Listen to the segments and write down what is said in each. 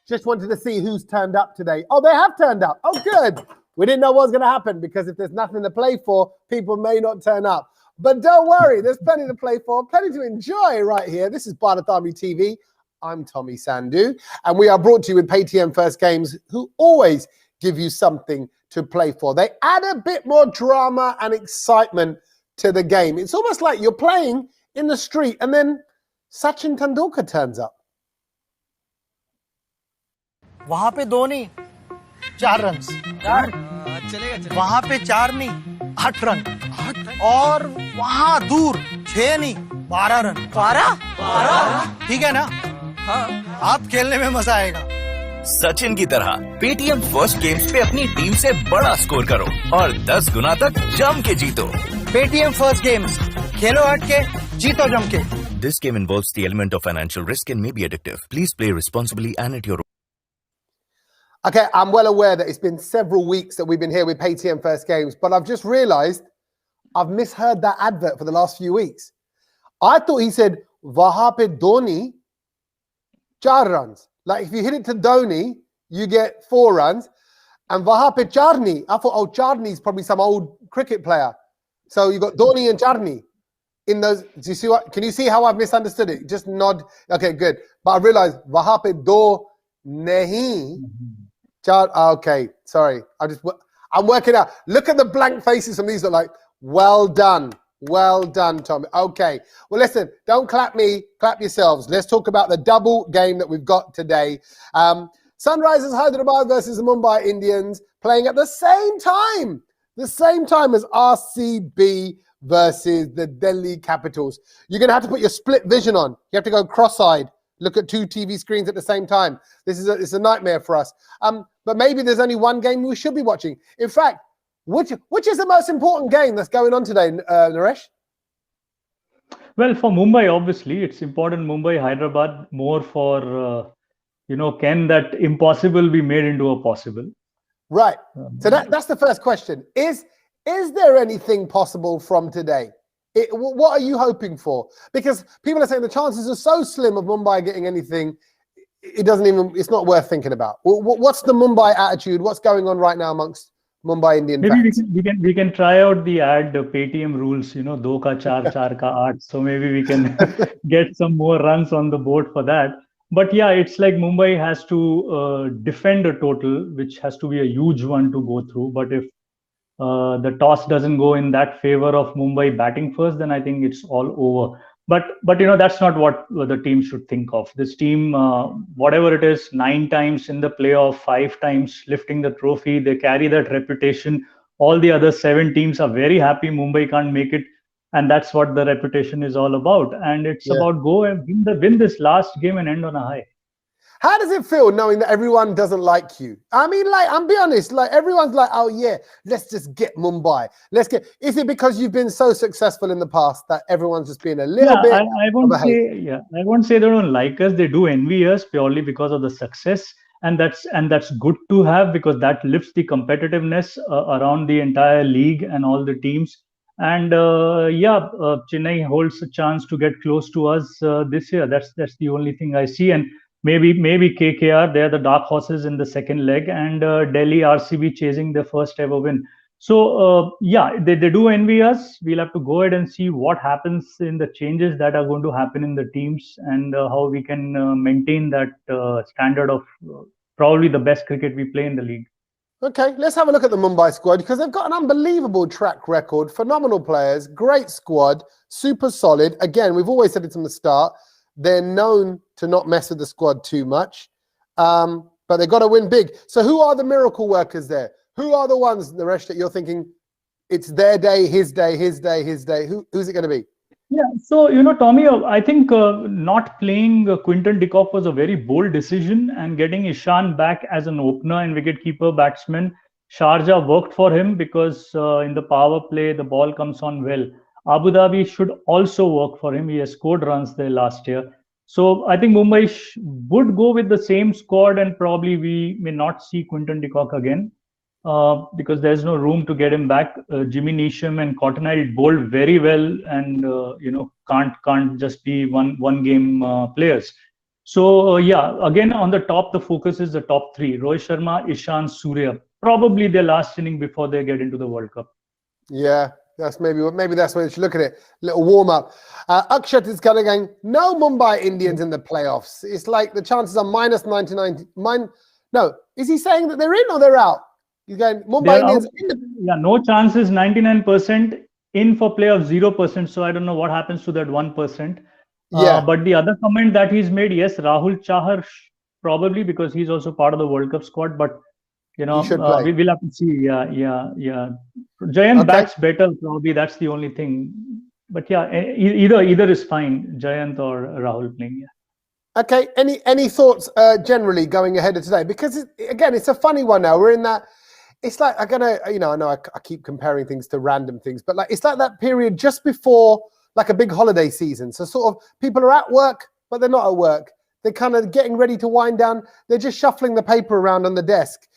Just wanted to see who's turned up today. Oh, they have turned up. Oh, good. We didn't know what was going to happen because if there's nothing to play for, people may not turn up. But don't worry, there's plenty to play for, plenty to enjoy right here. This is Bharat TV. I'm Tommy Sandhu, and we are brought to you with Paytm First Games, who always give you something to play for. They add a bit more drama and excitement to the game. It's almost like you're playing in the street and then Sachin Tendulkar turns up. वहां पे 2 नहीं 4 run वहां पे 4 नहीं 8 run और वहां दूर 6 नहीं 12 रन 12 ठीक है ना हाँ आप खेलने में मजा आएगा सचिन की तरह पेटीएम फर्स्ट गेम्स पे अपनी टीम से बड़ा स्कोर करो और 10 गुना तक जम के जीतो। पेटीएम फर्स्ट गेम्स खेलो हट के जीतो जम के। This game involves the element of financial risk and may be addictive. Please play responsibly and at your own. Okay, I'm well aware that it's been several weeks that we've been here with Paytm First Games, but I've just realized I've misheard that advert for the last few weeks. I thought he said, Wahan pe Dhoni, 4 runs. Like if you hit it to Dhoni, you get 4 runs. And Wahan pe Charni, I thought, oh, Charni is probably some old cricket player. So you got Dhoni and Charni in those. Do you see what? Can you see how I've misunderstood it? Just nod. Okay, good. But I realized Wahan pe Do Nahi. Okay, sorry. I'm working out. Look at the blank faces from these. Are like, well done, Tommy. Okay. Well, listen. Don't clap me. Clap yourselves. Let's talk about the double game that we've got today. Sunrisers Hyderabad versus the Mumbai Indians playing at the same time as RCB versus the Delhi Capitals. You're going to have to put your split vision on. You have to go cross-eyed. Look at 2 TV screens at the same time. It's a nightmare for us. But maybe there's only one game we should be watching. In fact, which is the most important game that's going on today, Naresh? Well, for Mumbai, obviously, it's important. Mumbai, Hyderabad, more for, can that impossible be made into a possible? Right. So that's the first question. Is there anything possible from today? What are you hoping for? Because people are saying the chances are so slim of Mumbai getting anything, it's not worth thinking about. What's the Mumbai attitude? What's going on right now amongst Mumbai Indian fans? Maybe we can try out the Paytm rules, 2 ka 4, 4 ka 8. So maybe we can get some more runs on the board for that. But yeah, it's like Mumbai has to defend a total, which has to be a huge one to go through. But if the toss doesn't go in that favor of Mumbai batting first, then I think it's all over. But that's not what the team should think of. This team, whatever it is, 9 times in the playoff, 5 times lifting the trophy, they carry that reputation. All the other 7 teams are very happy Mumbai can't make it, and that's what the reputation is all about. And it's about go and win this last game and end on a high. How does it feel knowing that everyone doesn't like you? I mean, I'm be honest, everyone's like, oh yeah, let's just get Mumbai. Is it because you've been so successful in the past that everyone's just being a little bit? I won't say they don't like us. They do envy us purely because of the success. And that's good to have, because that lifts the competitiveness around the entire league and all the teams. And Chennai holds a chance to get close to us this year. That's the only thing I see. And maybe KKR, they're the dark horses in the second leg, and Delhi RCB chasing their first ever win. So they do envy us. We'll have to go ahead and see what happens in the changes that are going to happen in the teams, and how we can maintain that standard of probably the best cricket we play in the league. Okay, let's have a look at the Mumbai squad, because they've got an unbelievable track record, phenomenal players, great squad, super solid. Again, we've always said it from the start. They're known to not mess with the squad too much, but they've got to win big. So who are the miracle workers there? Who are the ones, Naresh, that you're thinking it's their day, his day, his day, his day? Who's it going to be? Yeah, so, Tommy, I think not playing Quinton de Kock was a very bold decision, and getting Ishan back as an opener and wicketkeeper batsman, Sharjah worked for him, because in the power play, the ball comes on well. Abu Dhabi should also work for him. He has scored runs there last year. So I think Mumbai would go with the same squad, and probably we may not see Quinton de Kock again because there's no room to get him back. Jimmy Neesham and Cottonelle bowled very well, and can't just be one game players. So yeah, again on the top, the focus is the top three: Rohit Sharma, Ishan, Surya. Probably their last inning before they get into the World Cup. Yeah, that's maybe that's where you should look at it. Little warm up. Akshat is kind of going, no Mumbai Indians in the playoffs. It's like the chances are minus 99. No, is he saying that they're in or they're out? He's going Mumbai Indians. Yeah, no chances. 99% in for playoffs, 0%. So I don't know what happens to that 1%. Yeah. But the other comment that he's made, yes, Rahul Chahar probably, because he's also part of the World Cup squad. But you know, we will have to see. Yeah. Jayant bats better, probably. That's the only thing. But yeah, either is fine. Jayant or Rahul playing. Yeah. Okay. Any thoughts generally going ahead of today? Because again, it's a funny one now. We're in that. It's like I know I keep comparing things to random things, but like it's like that period just before like a big holiday season. So sort of people are at work, but they're not at work. They're kind of getting ready to wind down. They're just shuffling the paper around on the desk,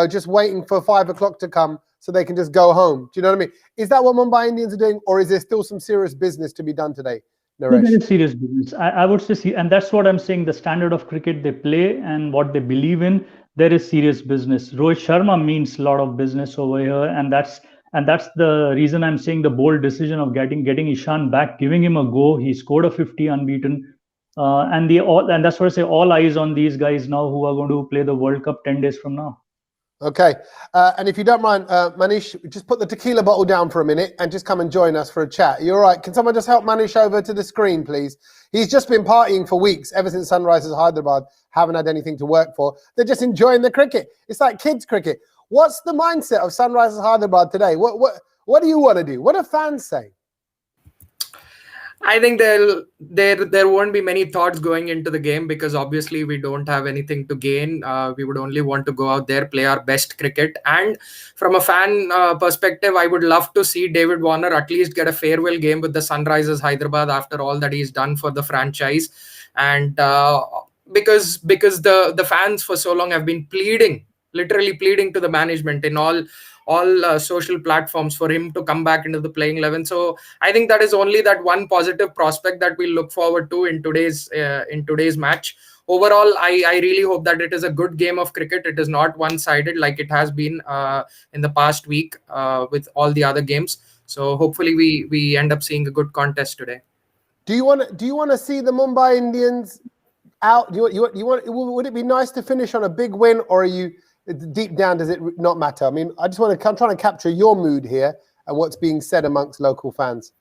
just waiting for 5 o'clock to come so they can just go home. Do you know what I mean? Is that what Mumbai Indians are doing, or is there still some serious business to be done today? Naresh? There is serious business. I would say, and that's what I'm saying, the standard of cricket they play and what they believe in, there is serious business. Rohit Sharma means a lot of business over here, and that's the reason I'm saying the bold decision of getting Ishan back, giving him a go. He scored a 50 unbeaten, and that's what I say. All eyes on these guys now who are going to play the World Cup 10 days from now. Okay, and if you don't mind, Manish, just put the tequila bottle down for a minute and just come and join us for a chat. You all right? Can someone just help Manish over to the screen, please? He's just been partying for weeks, ever since Sunrisers Hyderabad haven't had anything to work for. They're just enjoying the cricket. It's like kids' cricket. What's the mindset of Sunrisers Hyderabad today? What do you want to do? What do fans say? I think there won't be many thoughts going into the game because obviously we don't have anything to gain. We would only want to go out there, play our best cricket. And from a fan perspective, I would love to see David Warner at least get a farewell game with the Sunrisers Hyderabad after all that he's done for the franchise. And because the fans for so long have been literally pleading to the management in all social platforms for him to come back into the playing 11. So I think that is only that one positive prospect that we look forward to in today's match. Overall, I really hope that it is a good game of cricket. It is not one-sided like it has been in the past week with all the other games. So hopefully we end up seeing a good contest today. Do you want to see the Mumbai Indians out? Would it be nice to finish on a big win, or are you deep down, does it not matter? I mean, I'm trying to capture your mood here and what's being said amongst local fans.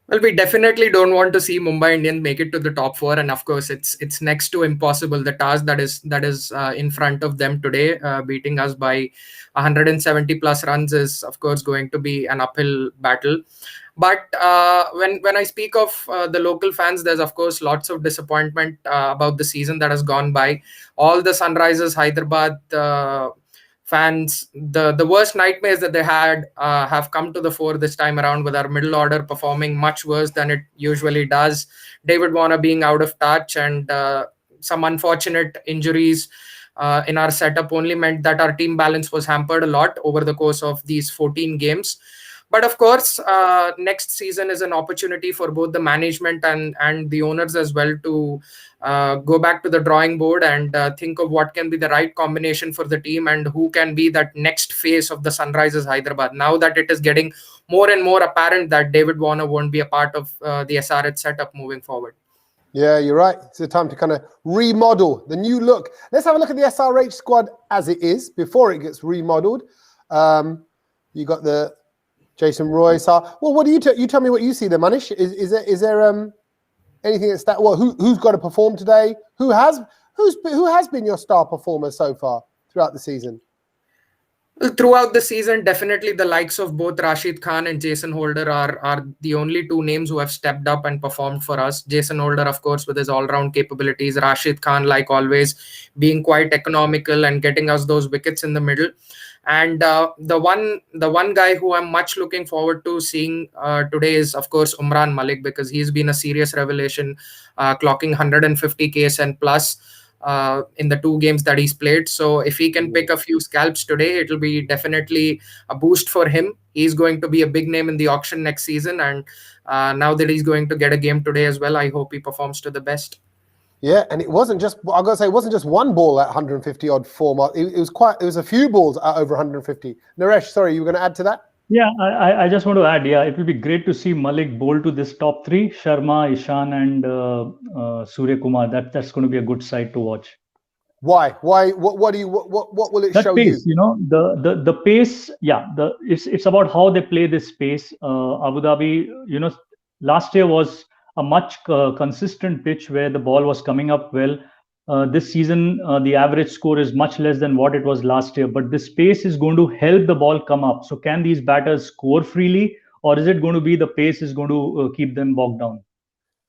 Well, we definitely don't want to see Mumbai Indians make it to the top 4, and of course, it's next to impossible. The task that is in front of them today, beating us by 170 plus runs, is of course going to be an uphill battle. But when I speak of the local fans, there's of course lots of disappointment about the season that has gone by. All the Sunrisers Hyderabad fans, the worst nightmares that they had have come to the fore this time around, with our middle order performing much worse than it usually does. David Warner being out of touch, and some unfortunate injuries in our setup only meant that our team balance was hampered a lot over the course of these 14 games. But of course, next season is an opportunity for both the management and the owners as well to go back to the drawing board and think of what can be the right combination for the team and who can be that next face of the Sunrisers Hyderabad. Now that it is getting more and more apparent that David Warner won't be a part of the SRH setup moving forward. Yeah, you're right. It's a time to kind of remodel the new look. Let's have a look at the SRH squad as it is before it gets remodeled. You got the Jason Roy. Well, what do you tell me what you see there, Manish? Is there anything that's that? Well, who's got to perform today? Who has been your star performer so far throughout the season? Throughout the season, definitely the likes of both Rashid Khan and Jason Holder are the only two names who have stepped up and performed for us. Jason Holder, of course, with his all-round capabilities. Rashid Khan, like always, being quite economical and getting us those wickets in the middle. And the one guy who I'm much looking forward to seeing today is, of course, Umran Malik, because he's been a serious revelation, clocking 150 Ks and plus in the 2 games that he's played. So if he can pick a few scalps today, it'll be definitely a boost for him. He's going to be a big name in the auction next season. And now that he's going to get a game today as well, I hope he performs to the best. Yeah, and it wasn't just, I got to say, it wasn't just one ball at 150 odd form. It was a few balls at over 150. Naresh, sorry, you were going to add to that? Yeah, I just want to add, yeah, it will be great to see Malik bowl to this top three, Sharma, Ishan, and Surya Kumar. That's going to be a good sight to watch. Why? What will it That show pace, you? The pace, yeah, it's about how they play this pace. Abu Dhabi, last year was a much consistent pitch where the ball was coming up well. This season, the average score is much less than what it was last year, but this pace is going to help the ball come up. So can these batters score freely, or is it going to be the pace is going to keep them bogged down?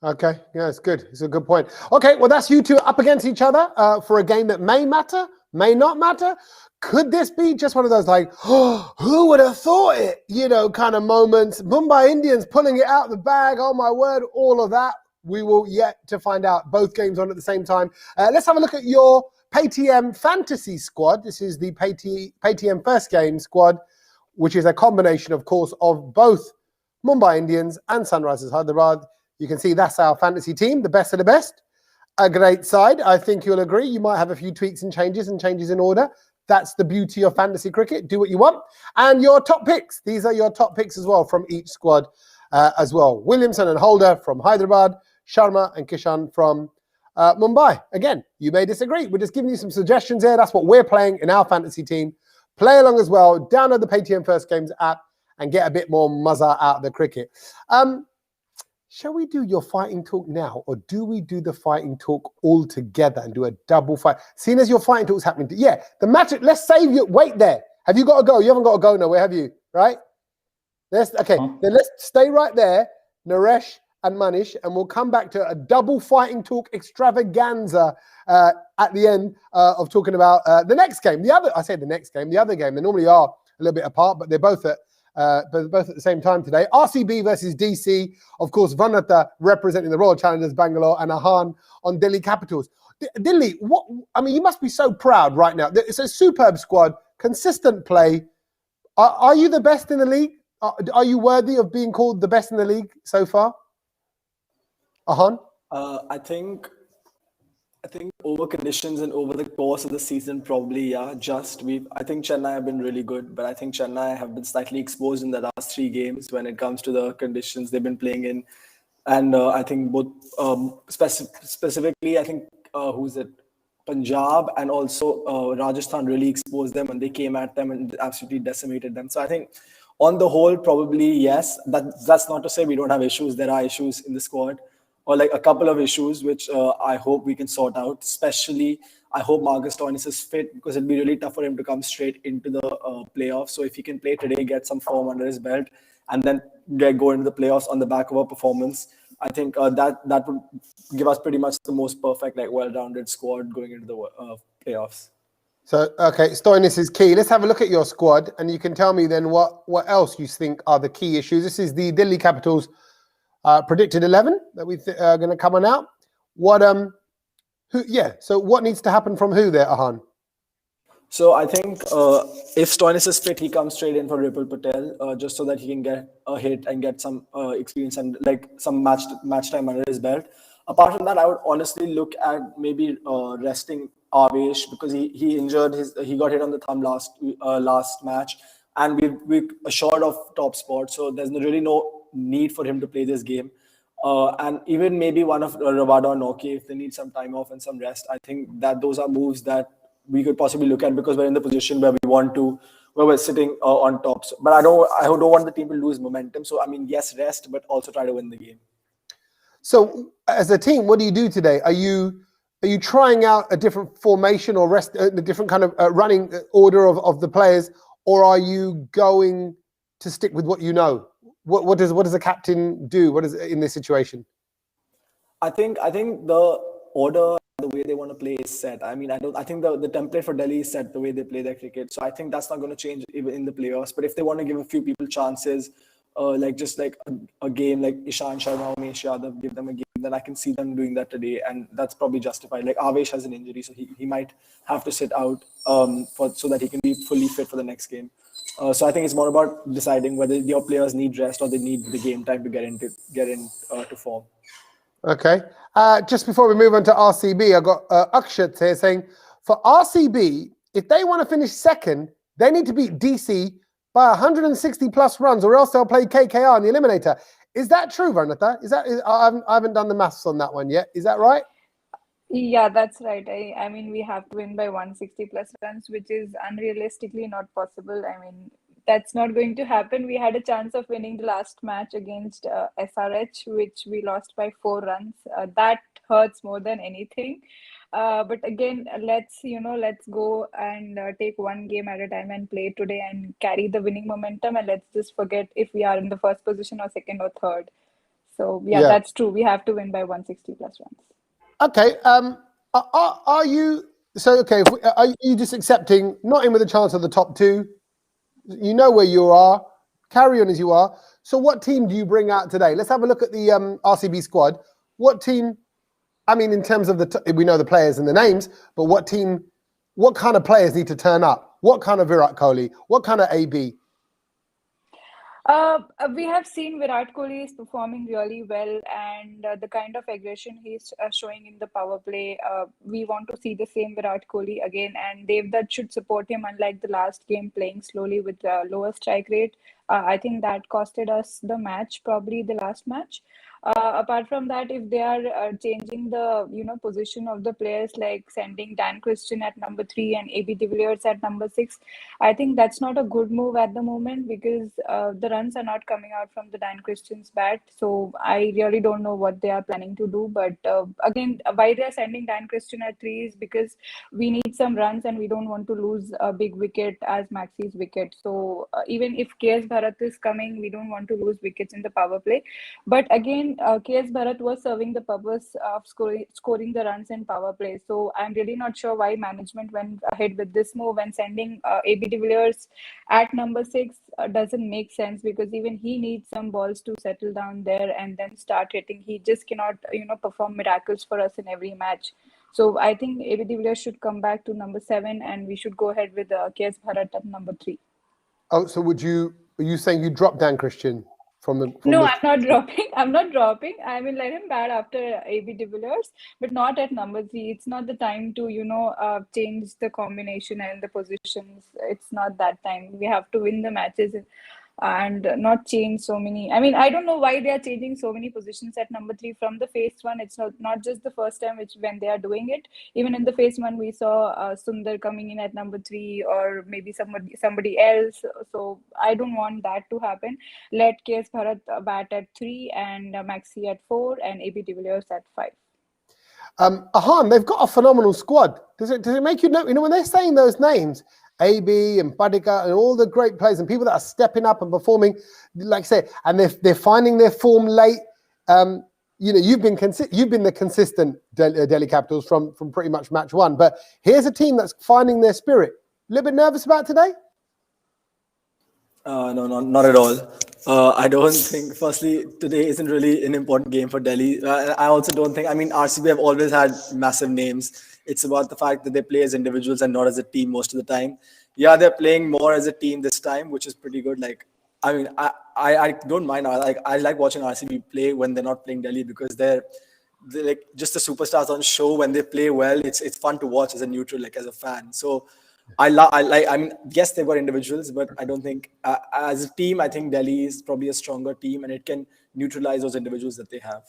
Okay, yeah, it's good. It's a good point. Okay, well, that's you two up against each other for a game that may matter, may not matter. Could this be just one of those like, oh, who would have thought it, kind of moments? Mumbai Indians pulling it out of the bag, oh my word, all of that. We will yet to find out. Both games on at the same time. Let's have a look at your Paytm fantasy squad. This is the Paytm First Games squad, which is a combination, of course, of both Mumbai Indians and Sunrisers Hyderabad. You can see that's our fantasy team, the best of the best. A great side. I think you'll agree. You might have a few tweaks and changes in order. That's the beauty of fantasy cricket. Do what you want. And your top picks. These are your top picks as well from each squad as well. Williamson and Holder from Hyderabad. Sharma and Kishan from Mumbai. Again, you may disagree. We're just giving you some suggestions here. That's what we're playing in our fantasy team. Play along as well. Download the Paytm First Games app and get a bit more muzza out of the cricket. Shall we do your fighting talk now, or do we do the fighting talk all together and do a double fight? Seeing as your fighting talk's happening, the match. Let's save you. Wait there. Have you got to go? You haven't got to go nowhere, have you? Right? Then let's stay right there, Naresh and Manish, and we'll come back to a double fighting talk extravaganza at the end of talking about the next game. The other game. They normally are a little bit apart, but they're both at the same time today. RCB versus DC. Of course, Vanata representing the Royal Challengers Bangalore, and Ahan on Delhi Capitals. Delhi, you must be so proud right now. It's a superb squad, consistent play. Are you the best in the league? Are you worthy of being called the best in the league so far? Ahan? I think over conditions and over the course of the season, probably, yeah. I think Chennai have been really good, but I think Chennai have been slightly exposed in the last 3 games when it comes to the conditions they've been playing in. And I think both, specifically, I think, Punjab and also Rajasthan really exposed them, and they came at them and absolutely decimated them. So I think on the whole, probably, yes. That's not to say we don't have issues. There are issues in the squad, or like a couple of issues, which I hope we can sort out. Especially, I hope Marcus Stoinis is fit, because it'll be really tough for him to come straight into the playoffs. So if he can play today, get some form under his belt, and then go into the playoffs on the back of a performance, I think that would give us pretty much the most perfect, well-rounded squad going into the playoffs. So, okay, Stoinis is key. Let's have a look at your squad, and you can tell me then what else you think are the key issues. This is the Delhi Capitals predicted 11 that we are going to come on out. So what needs to happen from who there, Ahan? So I think if Stoinis is fit, he comes straight in for Ripple Patel, just so that he can get a hit and get some experience and some match time under his belt. Apart from that, I would honestly look at maybe resting Avesh, because he got hit on the thumb last match, and we're assured of top spot, so there's really no need for him to play this game. And even maybe one of Rabada or Noki, if they need some time off and some rest, I think that those are moves that we could possibly look at, because we're in the position where we're sitting on top. So, but I don't want the team to lose momentum. So yes, rest, but also try to win the game. So as a team, what do you do today? Are you trying out a different formation or a different kind of running order of the players, or are you going to stick with what you know? What does the captain do? What is in this situation? I think the order, the way they want to play is set. I think the template for Delhi is set, the way they play their cricket. So I think that's not going to change even in the playoffs. But if they want to give a few people chances, a game like Ishan Sharma, Umesh Yadav, give them a game, then I can see them doing that today, and that's probably justified. Avesh has an injury, so he might have to sit out so that he can be fully fit for the next game. So I think it's more about deciding whether your players need rest or they need the game time to get into form. Okay. Just before we move on to RCB, I got Akshat here saying, for RCB, if they want to finish second, they need to beat DC by 160 plus runs, or else they'll play KKR in the eliminator. Is that true, Varnatha? I haven't done the maths on that one yet. Is that right? Yeah, that's right. I mean, we have to win by 160 plus runs, which is unrealistically not possible. I mean, that's not going to happen. We had a chance of winning the last match against SRH, which we lost by 4 runs. That hurts more than anything. But again, let's go and take one game at a time and play today and carry the winning momentum. And let's just forget if we are in the first position or second or third. So yeah, that's true. We have to win by 160 plus runs. Okay. Are you are you just accepting not in with a chance of the top 2? You know where you are. Carry on as you are. So what team do you bring out today? Let's have a look at the RCB squad. What team? I mean, in terms of we know the players and the names, but what kind of players need to turn up? What kind of Virat Kohli? What kind of AB? We have seen Virat Kohli is performing really well, and the kind of aggression he's showing in the power play. We want to see the same Virat Kohli again, and Devdutt should support him, unlike the last game, playing slowly with lower strike rate. I think that costed us the match, probably the last match. Apart from that, if they are changing the position of the players, like sending Dan Christian at number 3 and AB de Villiers at number 6, I think that's not a good move at the moment, because the runs are not coming out from the Dan Christian's bat. So I really don't know what they are planning to do. But again, why they are sending Dan Christian at 3 is because we need some runs and we don't want to lose a big wicket as Maxi's wicket. So even if KS Bharat is coming, we don't want to lose wickets in the power play. But again, KS Bharat was serving the purpose of scoring the runs in power play. So I'm really not sure why management went ahead with this move, and sending AB de Villiers at number 6 doesn't make sense, because even he needs some balls to settle down there and then start hitting. He just cannot, perform miracles for us in every match. So I think AB de Villiers should come back to number 7, and we should go ahead with KS Bharat at number 3. Oh, so are you saying you drop Dan Christian? I'm not dropping. I'm not dropping. I will let him bat after AB de Villiers, but not at number 3. It's not the time to, change the combination and the positions. It's not that time. We have to win the matches and not change so many. I mean, I don't know why they are changing so many positions at number 3 from the phase 1. It's not just the first time when they are doing it. Even in the phase 1, we saw Sundar coming in at number 3, or maybe somebody else. So I don't want that to happen. Let KS Bharat bat at 3 and Maxi at 4 and AB de Villiers at 5. Ahan, they've got a phenomenal squad. Does it make you know? When they're saying those names, AB and Padika and all the great players and people that are stepping up and performing, like I say, and they're finding their form late. You've been the consistent Delhi Capitals from pretty much match 1, but here's a team that's finding their spirit. A little bit nervous about today? No, not at all. I don't think, firstly, today isn't really an important game for Delhi. I also don't think, RCB have always had massive names. It's about the fact that they play as individuals and not as a team most of the time. Yeah, they're playing more as a team this time, which is pretty good. I don't mind. I like watching RCB play when they're not playing Delhi, because they're like just the superstars on show. When they play well, it's fun to watch as a neutral, like as a fan. So yes, they've got individuals, but I don't think as a team, I think Delhi is probably a stronger team, and it can neutralize those individuals that they have.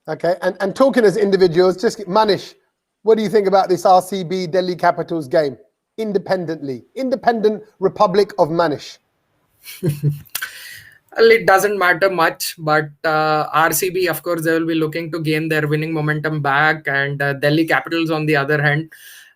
Okay, and talking as individuals, just Manish, what do you think about this RCB Delhi Capitals game? Independent Republic of Manish. Well, it doesn't matter much, but RCB, of course, they will be looking to gain their winning momentum back, and Delhi Capitals, on the other hand,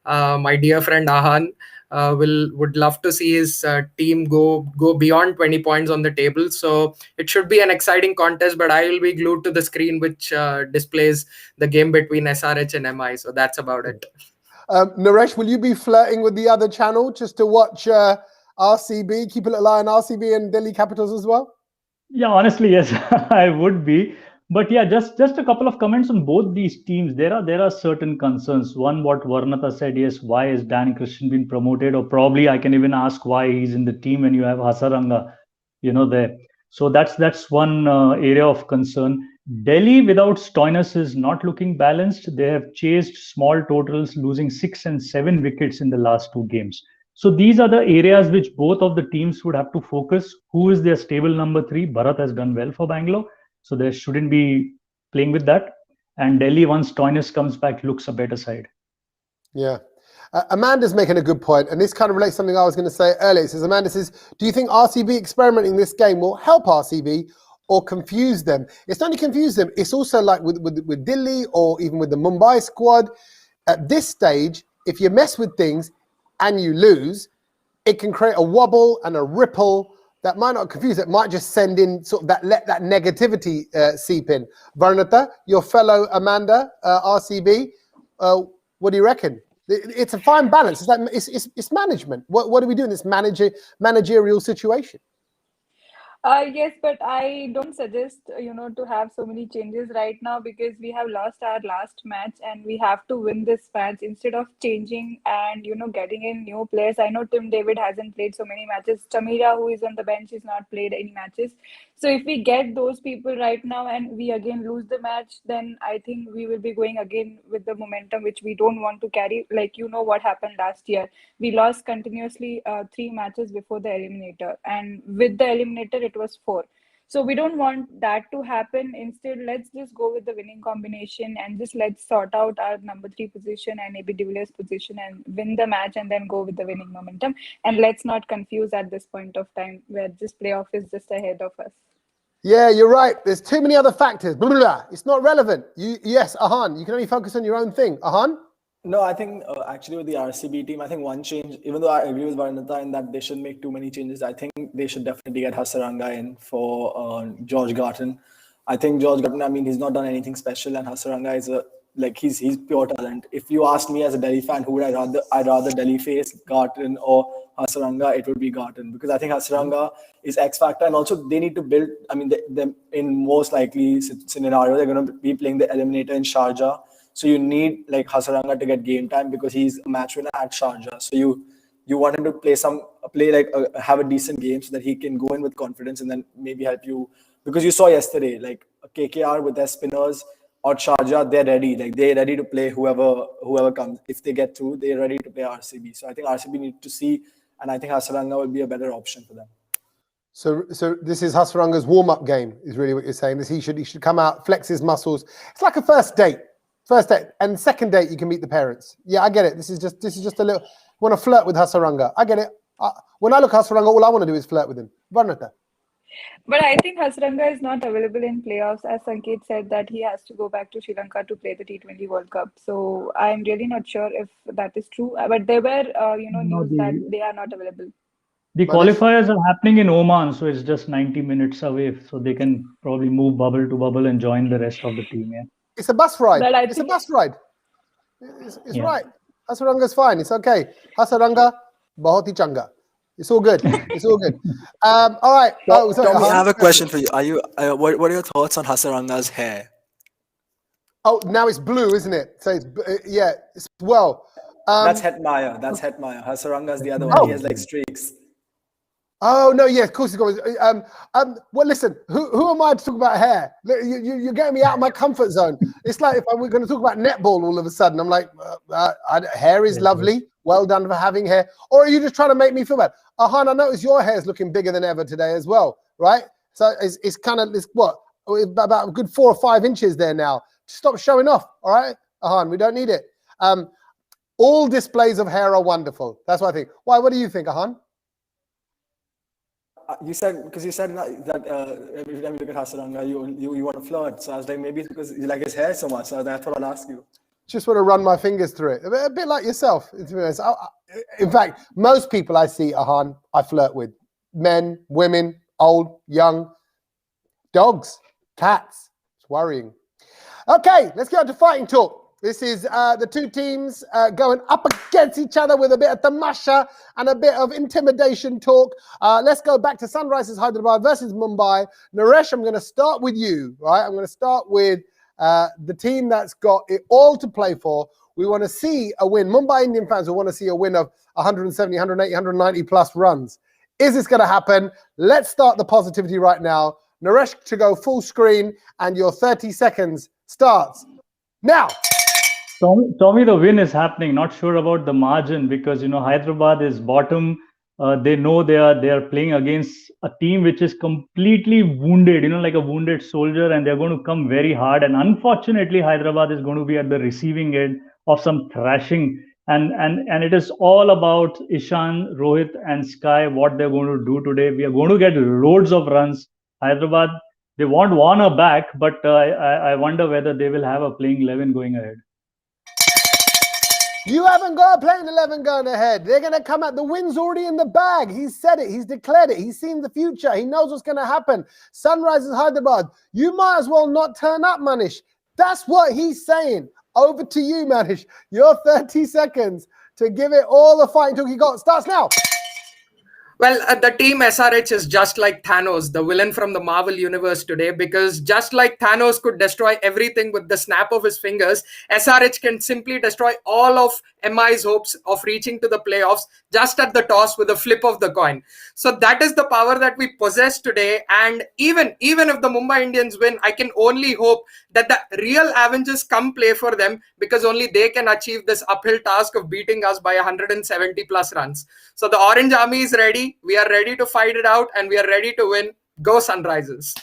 my dear friend Ahan would love to see his team go beyond 20 points on the table. So it should be an exciting contest, but I will be glued to the screen which displays the game between SRH and MI. So that's about it. Naresh, will you be flirting with the other channel just to watch RCB, keep a little eye on RCB and Delhi Capitals as well? Yeah, honestly, yes, I would be. But yeah, just a couple of comments on both these teams. There are certain concerns. One, what Varnatha said, yes, why has Dan Christian been promoted? Or probably I can even ask why he's in the team when you have Hasaranga, there. So that's one area of concern. Delhi without Stoinis is not looking balanced. They have chased small totals, losing 6 and 7 wickets in the last 2 games. So these are the areas which both of the teams would have to focus. Who is their stable number 3? Bharat has done well for Bangalore, so they shouldn't be playing with that. And Delhi, once Stoinis comes back, looks a better side. Yeah. Amanda's making a good point, and this kind of relates to something I was going to say earlier. It says, Amanda says, do you think RCB experimenting this game will help RCB or confuse them? It's not only confuse them, it's also like with Delhi or even with the Mumbai squad. At this stage, if you mess with things and you lose, it can create a wobble and a ripple that might not confuse it, might just send in sort of let that negativity seep in. Varnata, your fellow Amanda, RCB, what do you reckon? It's a fine balance. It's management. What do we do in this managerial situation? Yes, but I don't suggest, to have so many changes right now, because we have lost our last match and we have to win this match instead of changing and, getting in new players. I know Tim David hasn't played so many matches. Chamira, who is on the bench, has not played any matches. So if we get those people right now and we again lose the match, then I think we will be going again with the momentum, which we don't want to carry. Like, what happened last year. We lost continuously 3 matches before the eliminator. And with the eliminator, it was 4. So we don't want that to happen. Instead, let's just go with the winning combination and just let's sort out our number 3 position and maybe De Villiers' position and win the match and then go with the winning momentum. And let's not confuse at this point of time where this playoff is just ahead of us. Yeah, you're right. There's too many other factors. Blah, blah, blah. It's not relevant. Yes, Ahan, you can only focus on your own thing. Ahan? No, I think actually with the RCB team, I think one change, even though I agree with Varnata in that they shouldn't make too many changes, I think they should definitely get Hasaranga in for George Garton. I think George Garton, he's not done anything special, and Hasaranga is he's pure talent. If you ask me as a Delhi fan, who would I'd rather Delhi face, Garton or Hasaranga, it would be Garton, because I think Hasaranga is X factor, and also they need to build. They in most likely scenario, they're going to be playing the eliminator in Sharjah. So you need like Hasaranga to get game time because he's a match winner at Sharjah. So you want him to have a decent game so that he can go in with confidence and then maybe help you. Because you saw yesterday, like KKR with their spinners or Sharjah, they're ready. Like they're ready to play whoever comes. If they get through, they're ready to play RCB. So I think RCB need to see, and I think Hasaranga will be a better option for them. So this is Hasaranga's warm-up game, is really what you're saying. He should come out, flex his muscles. It's like a first date. First date and second date, you can meet the parents. Yeah, I get it. This is just a little. Want to flirt with Hasaranga? I get it. When I look at Hasaranga, all I want to do is flirt with him. Varnata. But I think Hasaranga is not available in playoffs, as Sanket said that he has to go back to Sri Lanka to play the T20 World Cup. So I'm really not sure if that is true. But there were news that they are not available. The qualifiers are happening in Oman, so it's just 90 minutes away. So they can probably move bubble to bubble and join the rest of the team. Yeah. It's a bus ride. It's a bus ride. It's right. Hasaranga's fine. It's okay. Hasaranga, bahut hi changa. It's all good. It's all good. All right. Tommy, I have a question for you. What are your thoughts on Hasaranga's hair? Oh, now it's blue, isn't it? So it's that's Hetmyer. Hasaranga's the other one. He has like streaks. Oh no, yeah, of course he's got. Well, listen, who am I to talk about hair? You're getting me out of my comfort zone. It's like if we're going to talk about netball all of a sudden, I'm like, hair is lovely. Well done for having hair. Or are you just trying to make me feel bad? Ahan, I notice your hair is looking bigger than ever today as well, right? So it's kind of about a good 4 or 5 inches there now. Stop showing off, all right, Ahan? We don't need it. All displays of hair are wonderful. That's what I think. Why? What do you think, Ahan? You said that every time you look at Hasaranga, you want to flirt. So I was like, maybe it's because you like his hair so much. So I thought I'd ask you. Just want to run my fingers through it. A bit like yourself. In fact, most people I see, Ahan, I flirt with. Men, women, old, young, dogs, cats. It's worrying. Okay, let's get on to fighting talk. This is the two teams going up against each other with a bit of tamasha and a bit of intimidation talk. Let's go back to Sunrisers Hyderabad versus Mumbai. Naresh, I'm going to start with you, right? I'm going to start with the team that's got it all to play for. We want to see a win. Mumbai Indian fans will want to see a win of 170, 180, 190 plus runs. Is this going to happen? Let's start the positivity right now. Naresh to go full screen, and your 30 seconds starts now. Tommy, the win is happening. Not sure about the margin because Hyderabad is bottom. They know they are playing against a team which is completely wounded, like a wounded soldier, and they're going to come very hard. And unfortunately, Hyderabad is going to be at the receiving end of some thrashing. And it is all about Ishan, Rohit, and Sky, what they're going to do today. We are going to get loads of runs. Hyderabad, they want Warner back, but I wonder whether they will have a playing 11 going ahead. You haven't got a playing 11 going ahead. They're going to come out. The win's already in the bag. He's said it. He's declared it. He's seen the future. He knows what's going to happen. Sunrisers Hyderabad. You might as well not turn up, Manish. That's what he's saying. Over to you, Manish. Your 30 seconds to give it all the fighting talk you got. Starts now. Well, the team SRH is just like Thanos, the villain from the Marvel universe today, because just like Thanos could destroy everything with the snap of his fingers, SRH can simply destroy all of MI's hopes of reaching to the playoffs just at the toss with a flip of the coin. So that is the power that we possess today. And even if the Mumbai Indians win, I can only hope that the real Avengers come play for them, because only they can achieve this uphill task of beating us by 170 plus runs. So the Orange Army is ready. We are ready to fight it out, and we are ready to win. Go Sunrisers.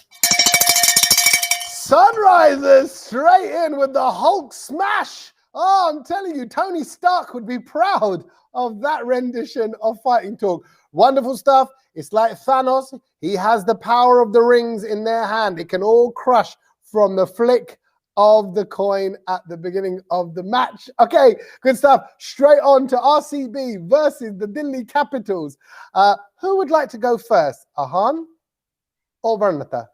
Sunrisers straight in with the Hulk smash. Oh, I'm telling you, Tony Stark would be proud of that rendition of Fighting Talk. Wonderful stuff. It's like Thanos. He has the power of the rings in their hand. It can all crush from the flick of the coin at the beginning of the match. Okay, good stuff. Straight on to RCB versus the Delhi Capitals. Who would like to go first? Ahan or Varnata?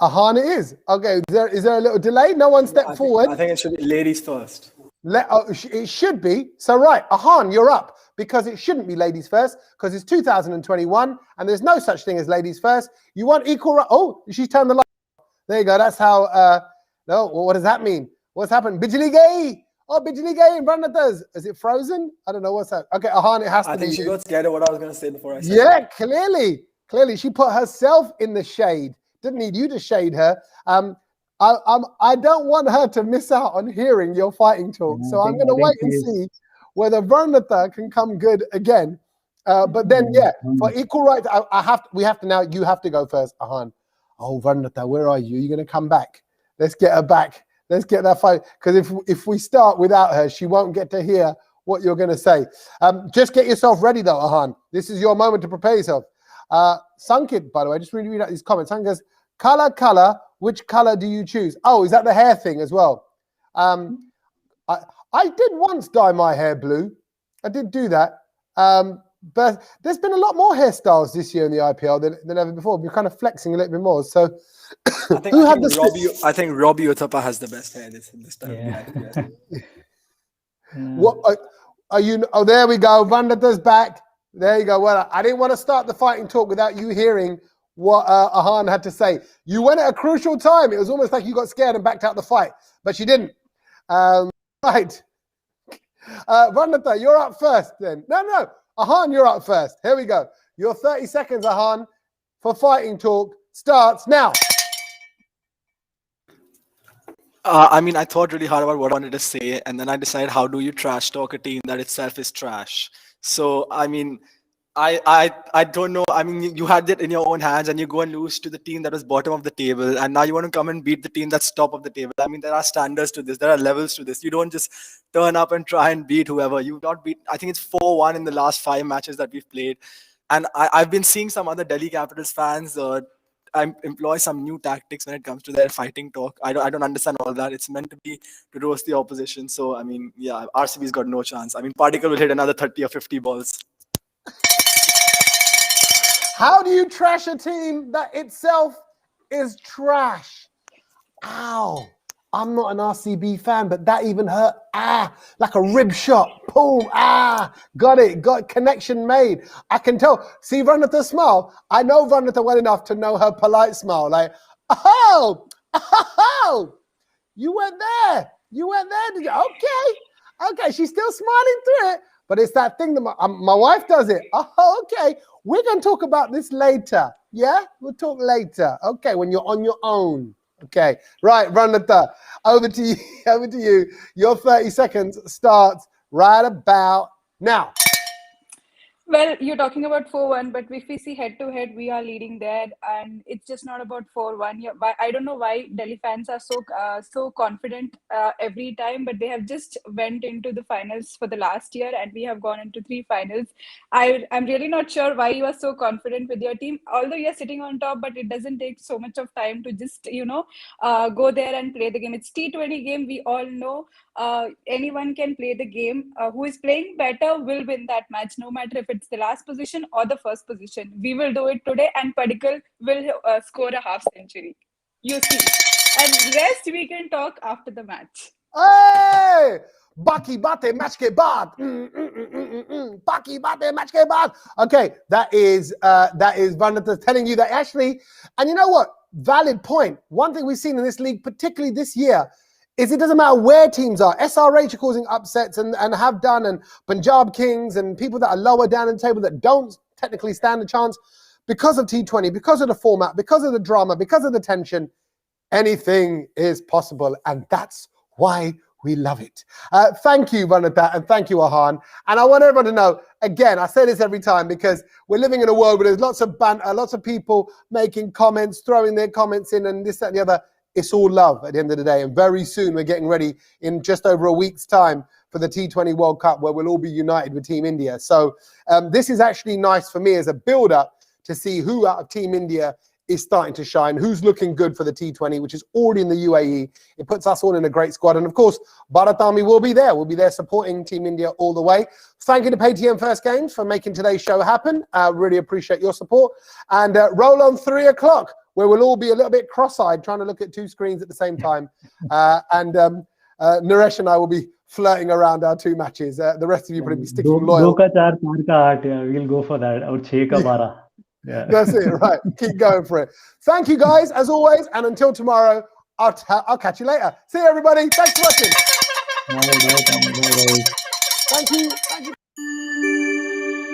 Ahan it is. Okay, is there a little delay? No one stepped forward. I think it should be ladies first. It should be. So right, Ahan, you're up, because it shouldn't be ladies first, because it's 2021 and there's no such thing as ladies first. You want equal. Oh, she's turned the light. There you go. That's how. No, what does that mean? What's happened? Bijli Gay. Oh, Bijli Gay in Branatas. Is it frozen? I don't know what's that. Okay, Ahan, it has to be. I think she got scared of what I was going to say before I said it. Clearly, she put herself in the shade. Didn't need you to shade her. I don't want her to miss out on hearing your fighting talk. So I'm going to wait and see whether Varnata can come good again. But then, for equal rights, we have to now. You have to go first, Ahan. Oh, Varnata, where are you? Are you going to come back? Let's get her back. Let's get that fight. Because if we start without her, she won't get to hear what you're going to say. Just get yourself ready, though, Ahan. This is your moment to prepare yourself. Sankit, by the way, just read out these comments. Sankit goes, color, which color do you choose? Oh, is that the hair thing as well? I did once dye my hair blue. I did do that. But there's been a lot more hairstyles this year in the IPL than ever before. We're kind of flexing a little bit more. So I think Robbie Uthappa has the best hair this time. Yeah. What are you? Oh, there we go. Vandata's back. There you go. Well, I didn't want to start the fighting talk without you hearing what Ahan had to say. You went at a crucial time. It was almost like you got scared and backed out the fight, but she didn't. Right. Vandata, you're up first then. No. Ahan, you're up first. Here we go. Your 30 seconds, Ahan, for fighting talk starts now. I thought really hard about what I wanted to say, and then I decided, how do you trash talk a team that itself is trash? So, I don't know. You had it in your own hands, and you go and lose to the team that was bottom of the table, and now you want to come and beat the team that's top of the table. There are standards to this. There are levels to this. You don't just turn up and try and beat whoever. You've not beat. I think it's 4-1 in the last 5 matches that we've played, and I've been seeing some other Delhi Capitals fans employ some new tactics when it comes to their fighting talk. I don't understand all that. It's meant to be to roast the opposition. So RCB's got no chance. Particle will hit another 30 or 50 balls. How do you trash a team that itself is trash? Ow. I'm not an RCB fan, but that even hurt. Like a rib shot. Boom. Got it. Got connection made. I can tell. See Varnata smile? I know Varnata well enough to know her polite smile. Like, oh, you went there. Did you? Okay. She's still smiling through it. but it's that thing that my wife does it. Oh, okay. We're going to talk about this later. Yeah, we'll talk later. Okay, when you're on your own. Okay, right, Ranata, over to you. Over to you. Your 30 seconds starts right about now. Well, you're talking about 4-1, but if we see head-to-head, we are leading there, and it's just not about 4-1. Yeah, I don't know why Delhi fans are so confident every time, but they have just went into the finals for the last year, and we have gone into 3 finals. I'm really not sure why you are so confident with your team, although you're sitting on top, but it doesn't take so much of time to just go there and play the game. It's T20 game. We all know anyone can play the game. Who is playing better will win that match, no matter if it's the last position or the first position. We will do it today, and Padikkal will score a half century. You see. And rest we can talk after the match. Hey! Baki bate match ke baad. Baki bate match ke baad. Okay, that is Vanata telling you that actually, and you know what? Valid point. One thing we've seen in this league, particularly this year, is it doesn't matter where teams are. SRH are causing upsets and have done, and Punjab Kings and people that are lower down in the table that don't technically stand a chance because of T20, because of the format, because of the drama, because of the tension. Anything is possible, and that's why we love it. Thank you, Vanata, and thank you, Ahan. And I want everyone to know, again, I say this every time because we're living in a world where there's lots of banter, lots of people making comments, throwing their comments in, and this, that, and the other. It's all love at the end of the day. And very soon we're getting ready in just over a week's time for the T20 World Cup, where we'll all be united with Team India. So this is actually nice for me as a build-up to see who out of Team India is starting to shine, who's looking good for the T20, which is already in the UAE. It puts us all in a great squad. And of course, Bharat Army will be there. We'll be there supporting Team India all the way. Thank you to Paytm First Games for making today's show happen. Really appreciate your support. And roll on 3 o'clock, where we'll all be a little bit cross-eyed trying to look at 2 screens at the same time. Naresh and I will be flirting around our 2 matches. The rest of you probably be sticking loyal. 2 ka 4, 4 ka 8, yeah, we'll go for that. Or 6 ka 12. Yeah. That's it, right. Keep going for it. Thank you, guys, as always. And until tomorrow, I'll catch you later. See you, everybody. Thanks for watching. Bye, bye, bye, bye. Thank you. Thank you.